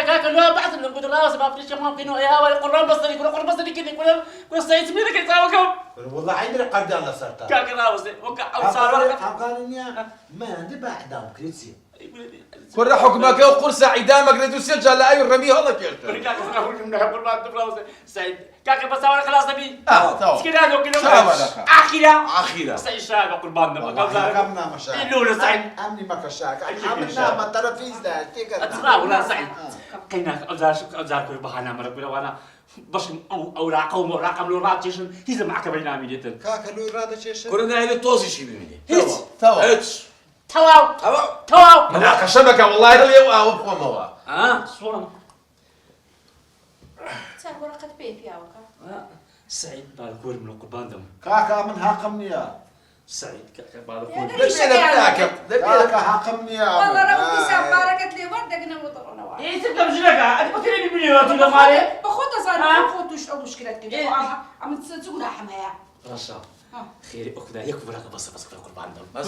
كاكا لا بعد نقول راس ما فيش ما كانوا يا ولا قران بصري كل بصري كذا كل سايت مين كذا تاوكم والله عندنا قد الله صرت كاكا راس وكا او صار عقلني ما عندي بعد دام كريسي كل حكمك وقرص عدامك ردوسيل جال اي الرمي هلا كيرت كاكا نحن نحب الراس سعيد كاكا بس انا خلاص نبي تو كذا وكذا اخيرا سعيد شاك قربان ما كمنا مشاكل اللولة سعيد امني ما كشاك عملنا ما ترفيز لا اترا ولا سعيد كينا ازار كل بهانا مرة وانا باش او راقم ورقم لو راتشن هيز معك بينا ميديتن كاكا لو رادا شيش كنا هاي توزي شي بمني تواو هناك شبكه والله اللي او بقوموا صورة صار ورقة بيت يا وكا سعيد بالكور من القربان دم كاكا من هاقمني يا سعيد كاكا بالكور كاكا هاقمني يا والله راه في ساعة باركت لي وردك نوطر انا ايه تبدا بجلك انت بكري بملي ولا مالي بخوت صار بخوت وش او مشكلة كده عم تسوق حمايا رشا خيري اخذ يكفي لك بس في القربان دم بس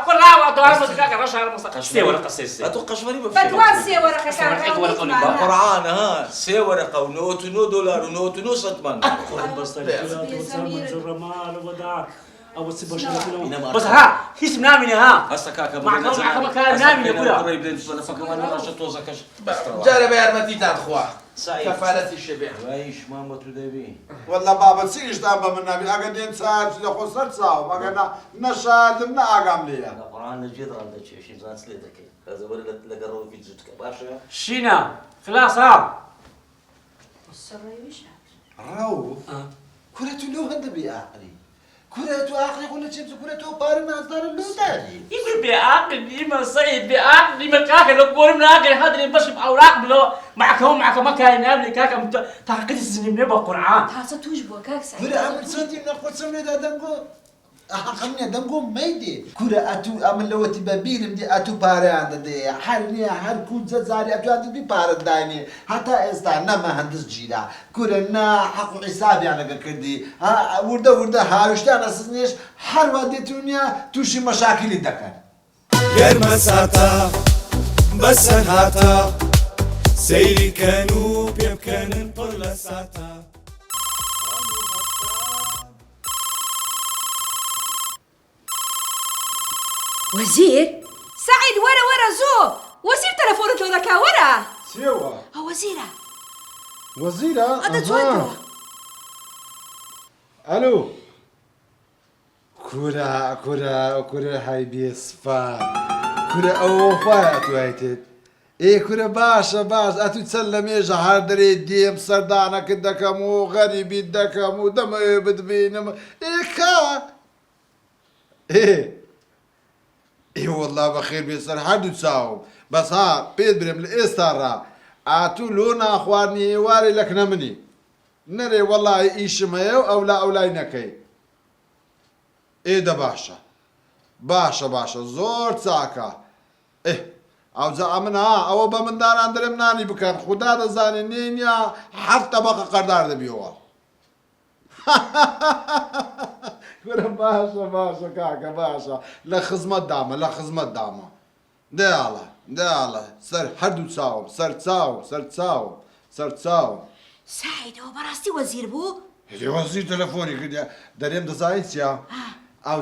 راو دوار كاكا رشا سي ورقه سي اتوقع شمالي بدوان سي ورقة كان قرآن ها سي ورقة ونوت ونو دولار ونوت ونو سنتمان بس الرمال وداك او بس ها هيس نامي ها هسه كاكا مع مكان نامي كلها قريب لين تفنا فكر انا رشا توزا كش جارب يا ارمتي تاخوا سعيد كفالتي الشبيع وايش ماما تدبي والله بابا تسيش دابا من نبي اقدين ساعات لو صرت ساعه ما قلنا نشاد من اقام لي القرآن نجد عندك شيء زان سليتك هذا ولا لقروا في زوجتك باشا شينا خلاص ها راو كرة له هذا بأعقلي كرة عقلي ولا شيء كرة بار ما أصدر له داري يقول بعقلي ما صيد بعقلي ما كاكا لو قول من عقلي هذا اللي بشر بأوراق بلو معكم ما كان قبل كاكا تعقد السنين من القرآن تاسا توجبو كاك سعيد كرة عمل صدي نقول سمي ده دمكو أخمني دمكو ميدي كرة أتو عمل لو تبابير مدي أتو باري عند دي حالني حال كود زاري أتو عند بي بار دايني حتى استعنا ما هندس جيدا كرة نا حق حسابي أنا كردي ها وردا هاروشتا أنا سنيش حال وديتونيا توشي مشاكل دكان گەرمەساتە بەسەر هاتە سەیری کەن و پێ بکەنن پڕ لە ساتە وزير سعيد ورا زو وزير تلفونته لك ورا سيوا وزيرة وزيرة هذا توجه الو كرة هاي بيصفى كرة أوفات وهيتت إيه كرة باشا أتو تسلمي جهار دري ديم سردانا كدكمو غريبي دكمو دم بدبينم إيه كا إيه والله بخير بيصير حدو تساوم بس ها بيد بريم الإستارة أتو لونا أخواني واري لك نمني نري والله إيش مايو أو لا ينكي إيه ده باشا زور ساكا إيه أو زعمنا أو بمندار عندنا مناني بكان خدا ده زاني نينيا حتى بقى قردار ده بيوا باشا كاكا باشا لا خزمة دامة ده الله سر حدو تساوم سعيد هو براستي وزير بو هذي وزير تلفوني كده دريم دزاينسيا أو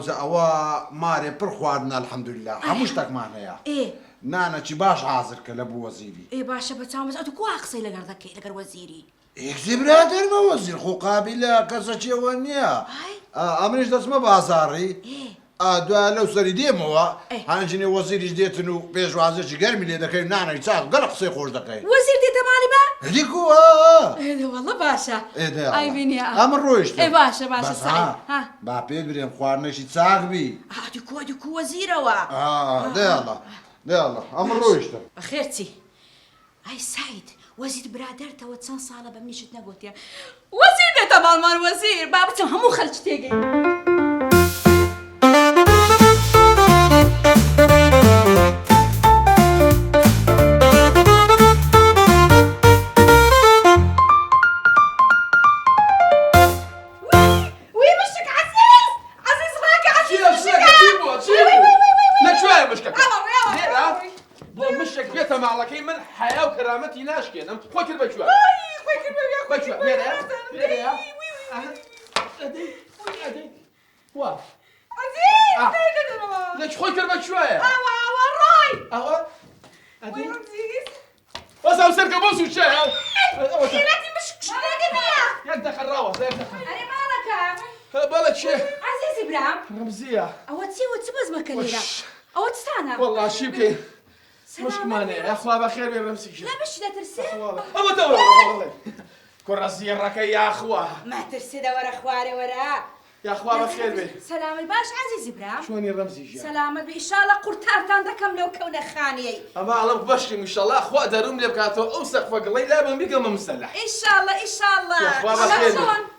ماري برخوارنا الحمد لله حموشتك معنا يا إيه نانا چی باش حاضر كلبو وزيري إيه باشا بتسامس أتو كوا أقصي لقر وزيري إيه برادر ما وزير خو قابلة كذا شيء ونيا أمريش دسمة بازاري إيه دو لو سري ديموا هانجني وزير جديتنو بيش وازير قرمي لي دكاي نانا يتاق قلق سيخوش دكاي وزير دي تمالي با هذيكو إيه والله باشا إيه ده أي بني أمر رويش إيه باشا سعيد ها بابيد بريم خوارنش يتاق بي ديكو وزيرة وا ده الله أمر رويش أخيرتي أي سعيد وزير برادر توتسان صالة بمنيش تنقوت يا وزير ده تمال مال وزير بابتهم همو خلج تيجي وي سلامەتی ناشکێنم خۆی کرد بەکوێ بەکوێ لێرەیە ئەدەی وا لەچ خۆی کرد بەکوێیە ئەوە ئەدەی وەساو سەرکە بۆ سوچەیە یەک دەخەڕاوە بەڵە چێ عزیزی برام ڕەمزیە ئەوە چیوە چ بەزمەکە لێرە ئەوە چتانە وەڵڵا چی بکەین مشکمانەیە یاخوا بەخێر بێ ڕەمزیکە نەبشی دەترسێ ئەوە دەوڵە کوڕە زیێڕەکە یاخوا ماترسێ دەوەرە خوارێ وەرە یاخوا بەخێر بێ سەلامی باش عزیزی برام چۆنی ڕەمزیژە سەلامت بێ ئیشاڵە قورتارتان دەکەم لەو کەونە خانیەی ئەمە ئەڵم بەشی میشەڵا خوا دەروم لێ بکاتەوە ئەو سەقفە گڵەی لا بم بیکەمە مسەلح ئیشاڵە ئیشاڵە یاخوا بەخێر بێ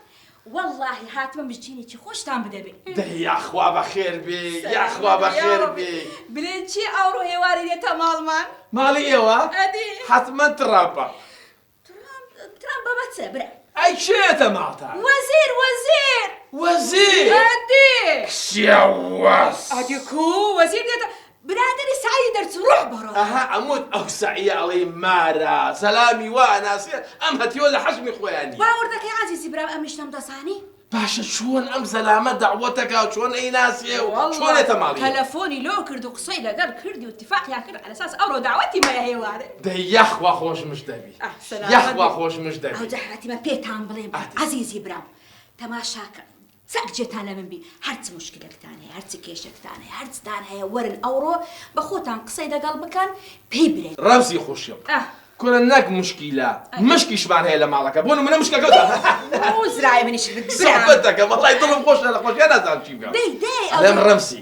واللهی هاتمە مژجینێکی خۆشتان بدەبێ دەی یاخوا بەخێر بێ یاخوا بەخێر بێ بلێن چی ئەوڕۆ هێواری دێتە ماڵمان ماڵی ئێوە ئەدی حتمما تراپە ترام بەبە چە برە ئەی چێتە ماڵتان وەزیر وەزیر وەزیر ئەدی شێوەس ئەدی کو وەزیر دێتە برادری سعی دەرچ ڕۆح بڕۆ ئەها ئەموت ئەو سعیە ئەڵێ مارە سەلامی وا ناسێ ئەم هەتیۆ لە حەزمی خۆیانی باوەڕ دەکەی عزیزی برام ئەمیشتم دەزانی باشە چۆن ئەم زەلامە داوەتەکە و چۆن ئەی ناسێ و چۆنێتە ماڵی تەلەفۆنی لۆ کرد و قسەی لەگەڵ کردی و اتفاقیان کرد على ئەساس ئەوڕۆ داوەتی مەیە هێوارێ دەی یەخوا خۆشمش دەبی یەخوا خۆشمش دەبی ئەو جەهاتیمە پێتان بڵێ عزیزی برام تەماشاکە چەک جێتان لە من بی هەرچ مشکلەکتان هەیە هەرچ کێشەکتان هەیە هەرچتان هەیە وەرن ئەوڕۆ بە خۆتان قسەی لەگەڵ بکەن پێی برێن ڕەمزی خۆشیم کورە نەک مشکیلە مشکیشمان هەیە لە ماڵەکە بۆ نمونە مشکەکە زرای منیش سۆحبەت دەکەم وەڵای دڵم خۆش لە خۆشیان نازانم چی بکەم ئەڵێم ڕەمسی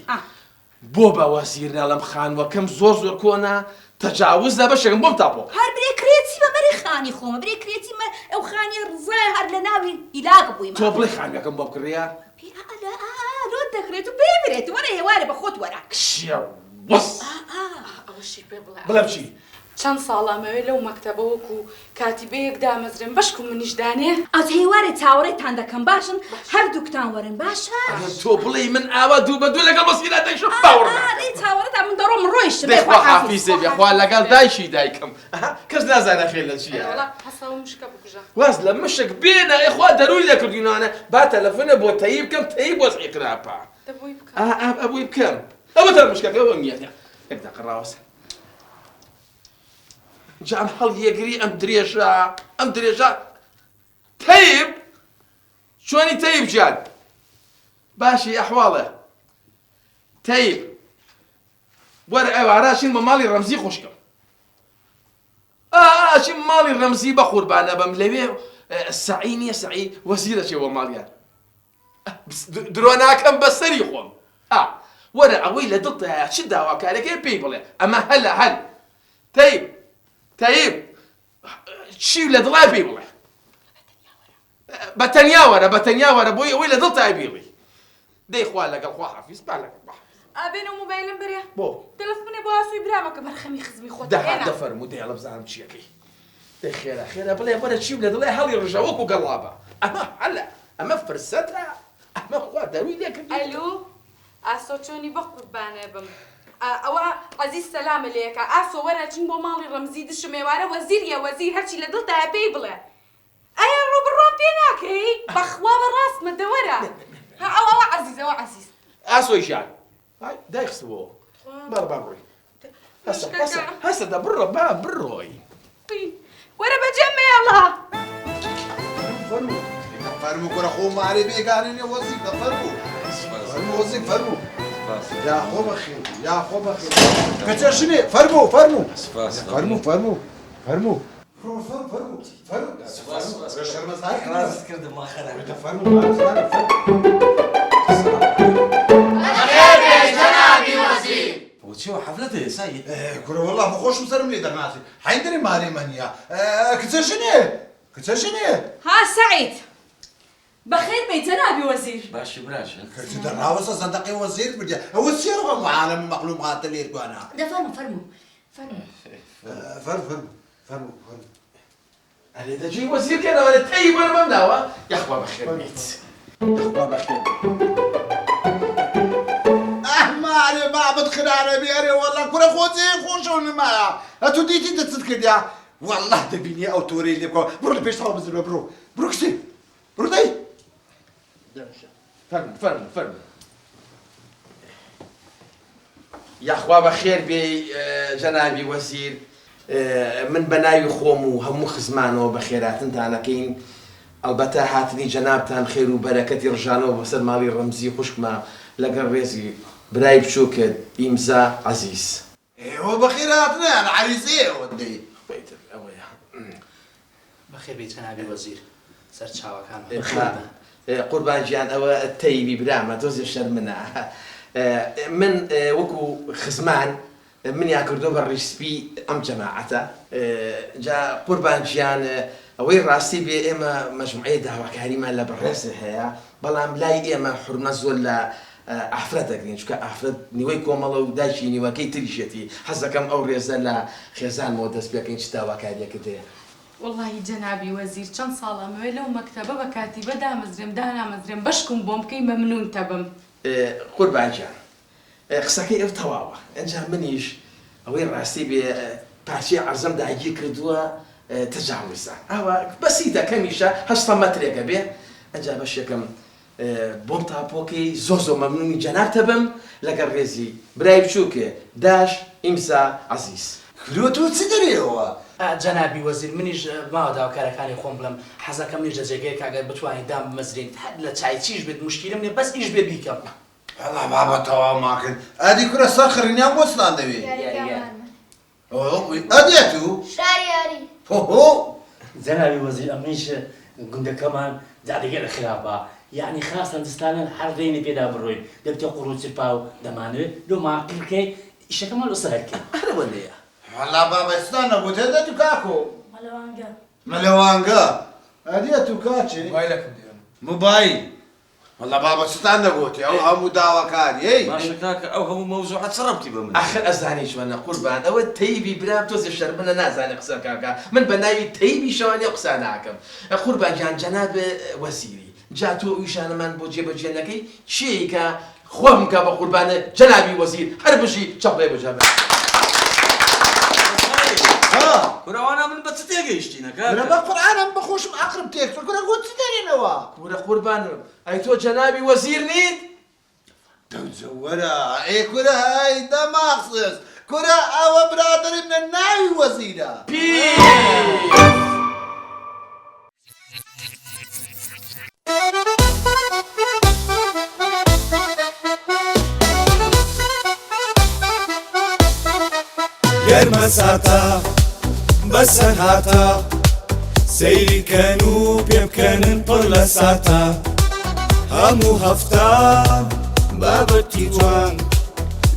بۆ بە وەزیرە لەم خانوەکەم زۆر زۆر کۆنا تەجاوز دە بەشێکم بۆم تاپۆ هەر برێ کرێتی بە بەری خانی خۆمە برێ کرێتی مە ئەو خانی ڕزای هەر لە ناوی ئیلاگ بوویمە تۆ بڵێ خانوەکەم بۆ بکڕیا لۆ دەکرێت و پێ برێت وەرە هێوارە بە خۆت وەرە وەس ئەوەشی پێ بڵێ بڵێم چی چەند ساڵامەوێ لەو مەکتەبە وەکو کاتیبەیەک دامەزرێن بەشک و منیشدانێ ئەس هێوارێ چاوەڕێتان دەکەم باشن هەردووکتان وەرن باشە تۆ بڵێ من ئاوا دوو بە دوو لەگەڵ وەسیلە دەیشم باوەڕ چاوەڕێتا من دەڕۆم ڕۆیشت بێخوا حافیزێ بێخوا لەگەڵ دایشی دایکم کەس نازانە خێر لە چیە هەسا و مشکە بکوژە واز لە مشک بێنە ئەخوا دەروی لە کردوینانە با تەلەفۆنە بۆ تەیی بکەم تەیی بۆ سعی قراپە دەبووی بکە ئەبووی بکەم ئەوە تە مشکەکە بۆ نیەتە یەک دەقە ڕاوەسە جان هەڵ یەگری ئەم درێژە تەیب چۆنی تەیب جان باشی ئەحواڵە تەیب وەرە ئەواراشین بە ماڵی ڕەمزی خۆشکەم ئاچین ماڵی ڕەمزی بە قوربانە بەم لەوێ سعی نییە سعی وەزیرە چێ بۆ ماڵیان درۆ ناکەم بەسەری خۆم وەرە ئەوەی لە دڵتەیە چ داواکارەکەی پێی بڵێ ئەمە هەلە هەل تەیب چی لە دڵای پێی بڵێ بەتەنیا وەرە بۆی ئەوەی لە دڵتای بیڵی دەیخوا لەگەڵ خوا حافیز با لەگەڵ خوا ئابێنە موبایلم برێ بۆ تەلەفۆنێ بۆ ئاسووی برامەکە بەرخەمی خزمی خۆت دەفەرموو دەیڵە بزانم چیەکەی دەی خێرە بڵێ بەرە چی لە دڵای هەڵی ڕژە وەکو گەڵابە ئەمە هەلە ئەمە فرسەتە ئەمە خوا دەروی لێ کردی ئەلو ئاسۆ چۆنی بە قوربانە بم ئەوە عەزیز سەلامە لێکە ئاسۆ وەرەچین بۆ ماڵی ڕەمزی دشم ێوارە وەزیریە وەزیر هەرچی لە دڵتایە پێی بڵێ ئەیە ڕۆبڕۆم پێ ناکەی بەخوا بەڕاستمە دەوەرە ئەوە عەزیز ئاسۆی ژیان دایخستەوە بەڕبڕۆی هەسەدە بڕۆ با بڕۆی وەرە بەجێم مێڵە فەرموو کوڕە خۆمارێ بێگانێنێ وەزیکە فەرموو وەزیک فەرموو یا خۆ بەخێر یا خۆ بەخێر کەچەشنێ فەرموو فەرموو چیوە حەفلەتێ سەید کوڕە وەڵڵا بەخۆشم سەرم لێ دەرناسی حەیدەری مارێ مەنیە کچەشنێ ها سعید بەخێر بێ جەنابی وەزیر باشی براشە کەچی دەڕاوەسە زەندەقی وەزیر بردە ئەوە چێڕەوە معالەم مەقلوم هاتە لێر دوانە فەرموو ئەلێ دەجێی وەزیر کێنەوەرە تەی وەرە بەم داوە یەخوا بەخێر بێت یەخوا بەخێر ئەحمارێ بابت خرارە بێرێ وەڵا کوڕە خۆجێ خۆشەو نمایە ئەتو دیتی دەچت کردیا والله دەبینی ئەو تۆرەی لێ بکەوە بڕۆ لە پێش تاوە بزرە بڕۆ کچێ بڕۆ دەی فەرمو یاخوا بە خێر بێ جەنابی وەزیر من بە ناوی خۆم و هەموو خزمانەوە بە خێراتنتانەکەین ئەلبەتە هاتنی جەنابتان خێر و بەرەکەتی ڕژانەوە بەسەر ماڵی ڕەمزی خوشکمە لەگەڵ ڕێزی برای بچووکت ئیمزا عەزیز ئێوە بە خێر هاتنە یان عەریزەیەوە دەی ئەوەیە بەخێر بێت جەنابی وەزیر سەر چاوەکان قوربان گیان ئەوە تەیبی برامە تۆزی شەرمنە من وەکو خزمان منیان کردو بە ڕیسپی ئەم جەماعەتە جا قوربان گیان ئەوەی ڕاستی بێ ئێمە مەجموعەی داواکاریمان لە بەڕێز هەیە بەڵام لای ئێمە حورمە زۆر لە ئافرەت دەگرین چونکە ئافرەت نیوەی کۆمەڵە و داچی نیوەکەی تریشێتی حەز دەکەم ئەو ڕێزە لە خێزانەوە دەست پێکەین چ داواکاریەکەت هەیە واللهی جەنابی وەزیر چەند ساڵەمەوێ لەو مەکتەبە بە کاتیبە دامەزرێم دانامەزرێم بەشکم بۆم بکەی مەمنون تەبم قوربان گیان قسەکەی ئەو تەواوە ئەنجا منیش ئەوەی ڕاستی بێ پارچەی عەرزەم داگیر کردووە تەجاوزە ئەوە بەسیتە کەمیشە 8 مەترێکە بێ ئەنجا بەشێکم بۆم تاپۆکەی زۆ مەمنونی جەنابتە بم لەگەڵ ڕێزی برای بچووکێ داش ئیمسا عەزیز کرۆ تۆ چ دەرێەوە جەنابی وەزیر منیش ماوە داواکارەکانی خۆم بڵم حەزەکەم منیش لە جێگەیەک ئەگەر بتوانین دام بمەزرین لە چای چیش بێت مشکلم نیە بەس ئیش بێ بیکەم هەڵا بابە تەواو ماکرد ئەدی کورە سەر خڕینیان بۆ چتان دەوێ ئەدێت و شاریاری جەنابی وەزیر ئەمەش گوندەکەمان جادەگە لە خراپە یعنی خاص هەندستانن هەر دەینە پێدا بڕۆین دەبتە قوڕوچرپا و دەمانوێت لۆ ماکردکەی ئیشەکەمان لە سەرکەین هەرەوە لێیە هەڵا بابە ستان نەبوو تێدەت و کاکۆ مەلەوانگە مەلەوانگە ئەدێت و کاچێ موبایل والله بابا ستان نەگوتی ئەو هەموو داواکاری باشە کاکە ئەو هەموو مەوزوعات چ ڕەبتی بە من ئاخر ئەزانی چۆنە قوربان ئەوە تەیبی برام تۆزی شەرمنە نازانێ قسە کاکە من بە ناوی تەیبی شەوانێ قسە ناکەم قوربان گیان جەناب وەزیری جا تۆ ئیشانەمان بۆ جێبەجێ نەکەی چیەکە خۆم بکە بە قوربانە جەنابی وەزیر هەر بژی چەقڵێ بەجەبە کوراوانە من بە چ تێگەیشتینە کاکە بە قورئانم بەخۆشم عەقلم تێک کورە گوت چ دەرێنەوە کورە قوربانم ئەی تۆ جەنابی وەزیر نیت دەوجەوەرە ئێ کورە ئەی دەماخسس کورە ئەوە برادەرم لە ناوی وەزیرە گەرمە ساتە بەسەر هاتە سەیری کەن و پێ بکەنن پڕ لە ساتە هەموو هەفتە بابەتی جوان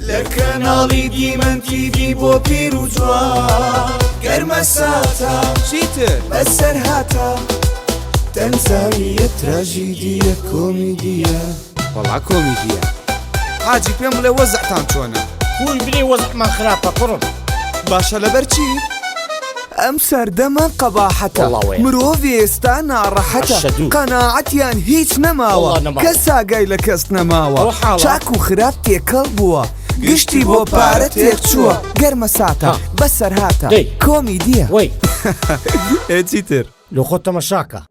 لە کەناڵی دیمەن تیڤی بۆ پیر و جوان گەرمە ساتە چیتر بەسەر هاتە تەنزانیە تراژیدیە کۆمیدیە وەڵا کۆمیدیە حاجی پێم بڵێ وەزعتان چۆنە خوی بلی وەزعمان خراپە کوڕم باشە لەبەر چی؟ ئەم سەردەمە قەباحەتە مرۆڤ ئێستا ناڕەحەتە قەناعەتیان هیچ نەماوە کەس ئاگای لە کەس نەماوە چاک و خراپ تێکەڵ بووە گشتی بۆ پارە تێک چووە گەرمە ساتە بەسەر هاتە کۆمیدیە وەی چیتر لۆ خۆ تەمەشاکە